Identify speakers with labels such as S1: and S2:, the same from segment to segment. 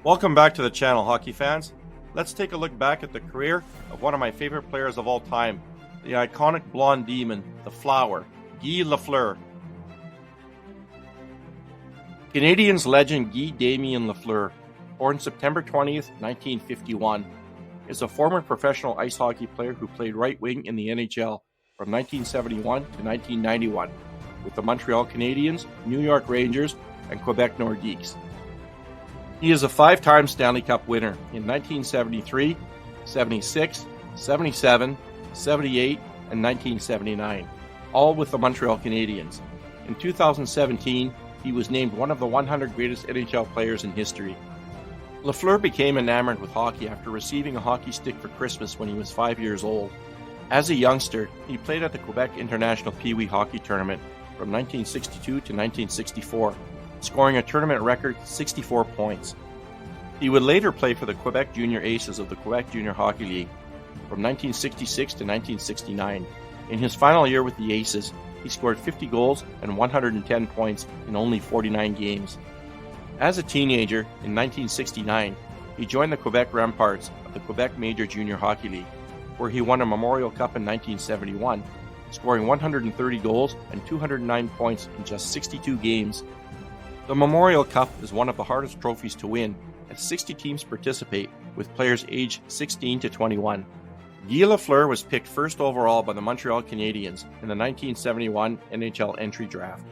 S1: Welcome back to the channel, hockey fans. Let's take a look back at the career of one of my favorite players of all time, the iconic blonde demon, the Flower, Guy Lafleur. Canadiens legend Guy Damien Lafleur, born September 20th, 1951, is a former professional ice hockey player who played right wing in the NHL from 1971 to 1991 with the Montreal Canadiens, New York Rangers, and Quebec Nordiques. He is a five-time Stanley Cup winner in 1973, 76, 77, 78, and 1979, all with the Montreal Canadiens. In 2017, he was named one of the 100 greatest NHL players in history. Lafleur became enamored with hockey after receiving a hockey stick for Christmas when he was 5 years old. As a youngster, he played at the Quebec International Pee Wee Hockey Tournament from 1962 to 1964, scoring a tournament record 64 points. He would later play for the Quebec Junior Aces of the Quebec Junior Hockey League from 1966 to 1969. In his final year with the Aces, he scored 50 goals and 110 points in only 49 games. As a teenager, in 1969, he joined the Quebec Remparts of the Quebec Major Junior Hockey League, where he won a Memorial Cup in 1971, scoring 130 goals and 209 points in just 62 games. The Memorial Cup is one of the hardest trophies to win, as 60 teams participate, with players aged 16 to 21. Guy Lafleur was picked first overall by the Montreal Canadiens in the 1971 NHL entry draft.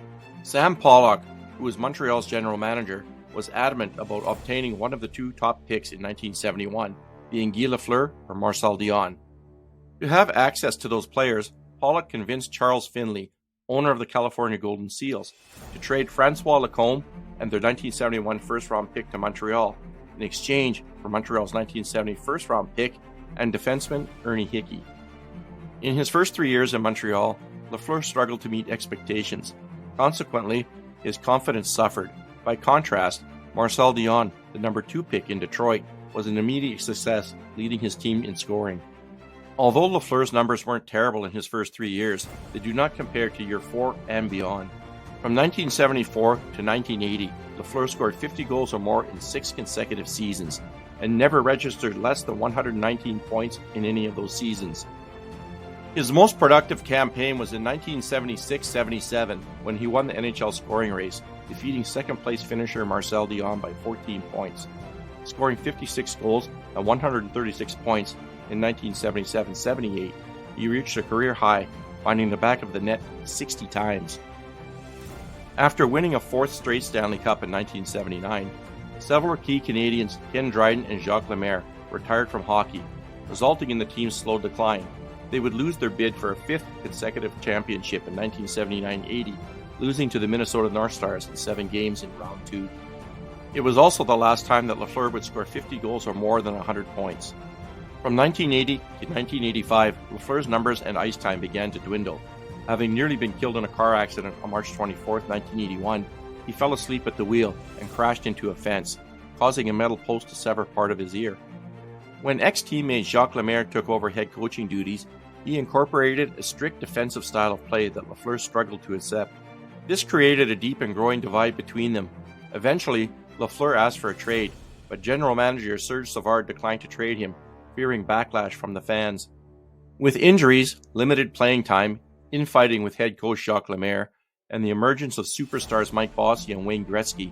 S1: Sam Pollock, who was Montreal's general manager, was adamant about obtaining one of the two top picks in 1971, being Guy Lafleur or Marcel Dionne. To have access to those players, Pollock convinced Charles Finley, owner of the California Golden Seals, to trade Francois Lacombe and their 1971 first-round pick to Montreal in exchange for Montreal's 1970 first-round pick and defenseman Ernie Hickey. In his first 3 years in Montreal, Lafleur struggled to meet expectations. Consequently, his confidence suffered. By contrast, Marcel Dionne, the number 2 pick in Detroit, was an immediate success, leading his team in scoring. Although Lafleur's numbers weren't terrible in his first 3 years, they do not compare to year 4 and beyond. From 1974 to 1980, Lafleur scored 50 goals or more in 6 consecutive seasons, and never registered less than 119 points in any of those seasons. His most productive campaign was in 1976-77, when he won the NHL scoring race, defeating second-place finisher Marcel Dionne by 14 points. Scoring 56 goals and 136 points in 1977-78, he reached a career high, finding the back of the net 60 times. After winning a 4th straight Stanley Cup in 1979, several key Canadians, Ken Dryden and Jacques Lemaire, retired from hockey, resulting in the team's slow decline. They would lose their bid for a 5th consecutive championship in 1979-80, losing to the Minnesota North Stars in 7 games in round 2. It was also the last time that Lafleur would score 50 goals or more than 100 points. From 1980 to 1985, Lafleur's numbers and ice time began to dwindle. Having nearly been killed in a car accident on March 24, 1981, he fell asleep at the wheel and crashed into a fence, causing a metal post to sever part of his ear. When ex-teammate Jacques Lemaire took over head coaching duties, he incorporated a strict defensive style of play that Lafleur struggled to accept. This created a deep and growing divide between them. Eventually, Lafleur asked for a trade, but general manager Serge Savard declined to trade him, fearing backlash from the fans. With injuries, limited playing time, infighting with head coach Jacques Lemaire, and the emergence of superstars Mike Bossy and Wayne Gretzky,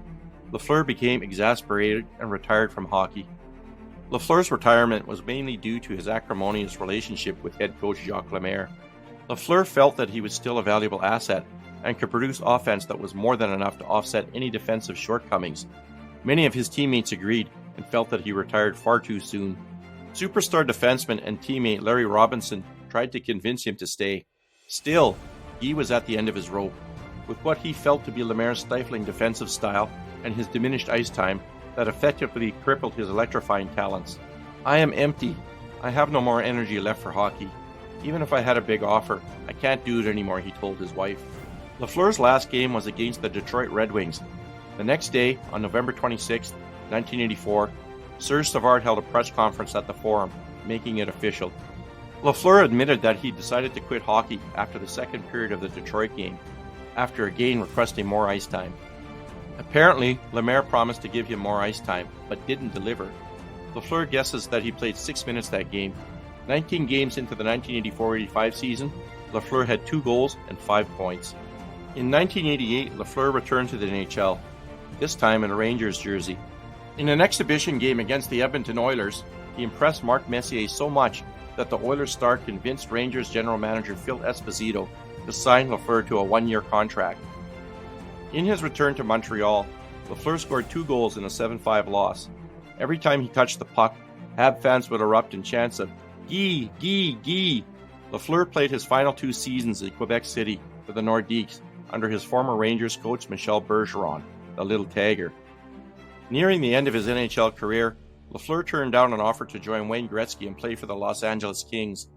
S1: Lafleur became exasperated and retired from hockey. Lafleur's retirement was mainly due to his acrimonious relationship with head coach Jacques Lemaire. Lafleur felt that he was still a valuable asset and could produce offense that was more than enough to offset any defensive shortcomings. Many of his teammates agreed and felt that he retired far too soon. Superstar defenseman and teammate Larry Robinson tried to convince him to stay. Still, Guy was at the end of his rope. With what he felt to be Lemaire's stifling defensive style and his diminished ice time that effectively crippled his electrifying talents. "I am empty. I have no more energy left for hockey. Even if I had a big offer, I can't do it anymore," he told his wife. Lafleur's last game was against the Detroit Red Wings. The next day, on November 26, 1984, Serge Savard held a press conference at the Forum, making it official. Lafleur admitted that he decided to quit hockey after the second period of the Detroit game, after again requesting more ice time. Apparently, Lemaire promised to give him more ice time, but didn't deliver. Lafleur guesses that he played 6 minutes that game. 19 games into the 1984-85 season, Lafleur had 2 goals and 5 points. In 1988, Lafleur returned to the NHL, this time in a Rangers jersey. In an exhibition game against the Edmonton Oilers, he impressed Mark Messier so much that the Oilers star convinced Rangers general manager Phil Esposito to sign Lafleur to a 1-year contract. In his return to Montreal, Lafleur scored 2 goals in a 7-5 loss. Every time he touched the puck, Hab fans would erupt in chants of "Guy, Guy, Guy." Lafleur played his final 2 seasons in Quebec City for the Nordiques under his former Rangers coach Michel Bergeron, the Little Tagger. Nearing the end of his NHL career, Lafleur turned down an offer to join Wayne Gretzky and play for the Los Angeles Kings.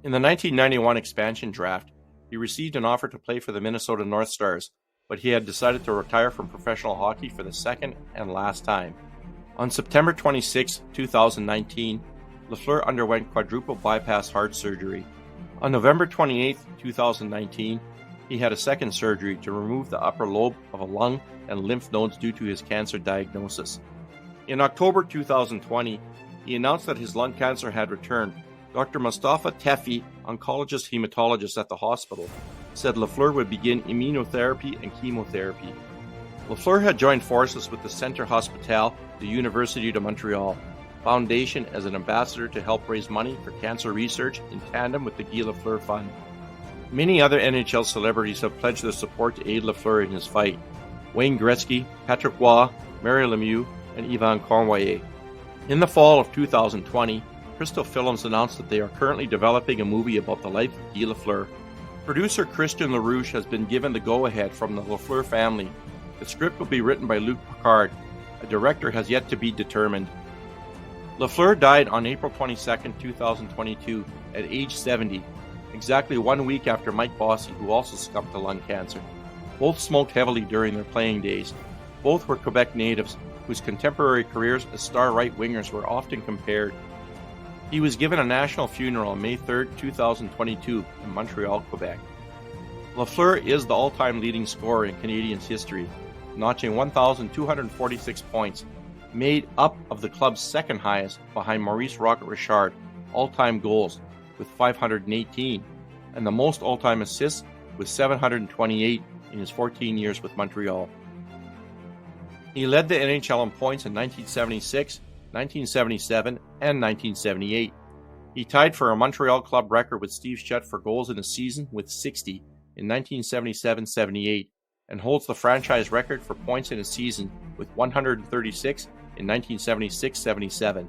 S1: In the 1991 expansion draft, he received an offer to play for the Minnesota North Stars, but he had decided to retire from professional hockey for the second and last time. On September 26, 2019, Lafleur underwent quadruple bypass heart surgery. On November 28, 2019, he had a second surgery to remove the upper lobe of a lung and lymph nodes due to his cancer diagnosis. In October 2020, he announced that his lung cancer had returned. Dr. Mustafa Tefi, oncologist hematologist at the hospital, said Lafleur would begin immunotherapy and chemotherapy. Lafleur had joined forces with the Centre Hospitale de Université de Montreal Foundation as an ambassador to help raise money for cancer research in tandem with the Guy Lafleur Fund. Many other NHL celebrities have pledged their support to aid Lafleur in his fight. Wayne Gretzky, Patrick Roy, Mario Lemieux, and Yvan Cournoyer. In the fall of 2020, Crystal Films announced that they are currently developing a movie about the life of Guy Lafleur. Producer Christian LaRouche has been given the go-ahead from the Lafleur family. The script will be written by Luc Picard. A director has yet to be determined. Lafleur died on April 22, 2022, at age 70, exactly 1 week after Mike Bossy, who also succumbed to lung cancer. Both smoked heavily during their playing days. Both were Quebec natives, whose contemporary careers as star right-wingers were often compared. He was given a national funeral on May 3, 2022, in Montreal, Quebec. Lafleur is the all-time leading scorer in Canadiens history, notching 1,246 points, made up of the club's second highest behind Maurice Rocket Richard all-time goals with 518, and the most all-time assists with 728 in his 14 years with Montreal. He led the NHL in points in 1976, 1977, and 1978. He tied for a Montreal club record with Steve Shutt for goals in a season with 60 in 1977-78, and holds the franchise record for points in a season with 136 in 1976-77.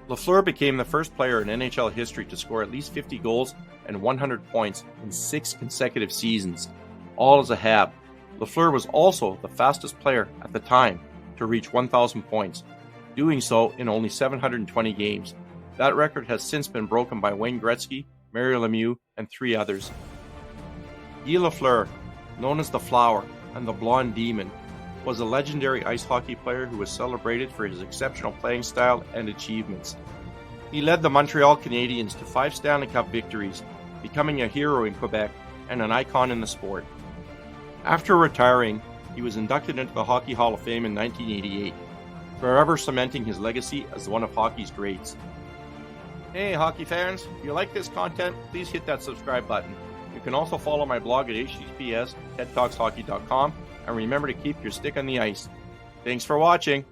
S1: Lafleur became the first player in NHL history to score at least 50 goals and 100 points in 6 consecutive seasons, all as a Hab. Lafleur was also the fastest player at the time to reach 1,000 points, doing so in only 720 games. That record has since been broken by Wayne Gretzky, Mario Lemieux, and 3 others. Guy Lafleur, known as the Flower and the Blonde Demon, was a legendary ice hockey player who was celebrated for his exceptional playing style and achievements. He led the Montreal Canadiens to 5 Stanley Cup victories, becoming a hero in Quebec and an icon in the sport. After retiring, he was inducted into the Hockey Hall of Fame in 1988, forever cementing his legacy as one of hockey's greats. Hey hockey fans, if you like this content, please hit that subscribe button. You can also follow my blog at https://tedtalkshockey.com, and remember to keep your stick on the ice. Thanks for watching.